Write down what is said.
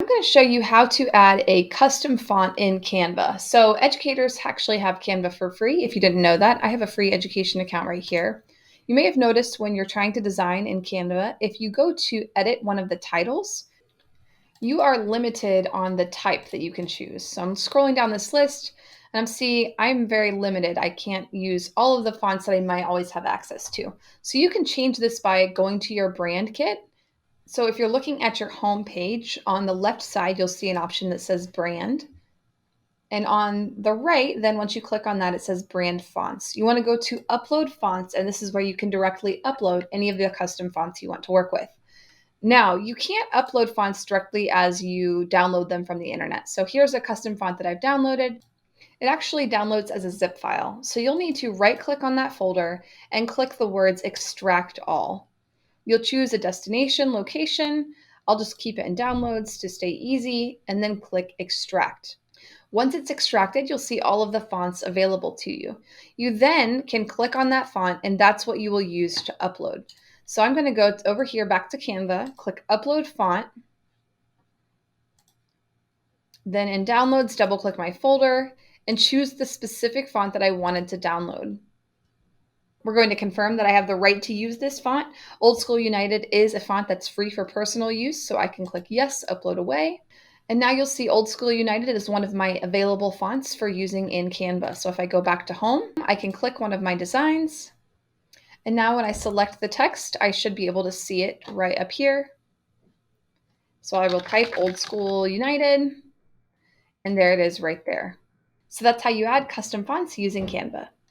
I'm going to show you how to add a custom font in Canva. So educators actually have Canva for free. If you didn't know that, I have a free education account right here. You may have noticed when you're trying to design in Canva, if you go to edit one of the titles, you are limited on the type that you can choose. So I'm scrolling down this list and I'm very limited. I can't use all of the fonts that I might always have access to. So you can change this by going to your brand kit. So if you're looking at your home page, on the left side, you'll see an option that says brand. And on the right, then once you click on that, it says brand fonts. You want to go to upload fonts, and this is where you can directly upload any of the custom fonts you want to work with. Now, you can't upload fonts directly as you download them from the internet. So here's a custom font that I've downloaded. It actually downloads as a zip file. So you'll need to right click on that folder and click the words extract all. You'll choose a destination location. I'll just keep it in downloads to stay easy and then click extract. Once it's extracted, you'll see all of the fonts available to you. You then can click on that font and that's what you will use to upload. So I'm going to go over here back to Canva, click upload font. Then in downloads, double click my folder and choose the specific font that I wanted to download. We're going to confirm that I have the right to use this font. Old School United is a font that's free for personal use, so I can click yes, upload away. And now you'll see Old School United is one of my available fonts for using in Canva. So if I go back to home, I can click one of my designs. And now when I select the text, I should be able to see it right up here. So I will type Old School United, and there it is right there. So that's how you add custom fonts using Canva.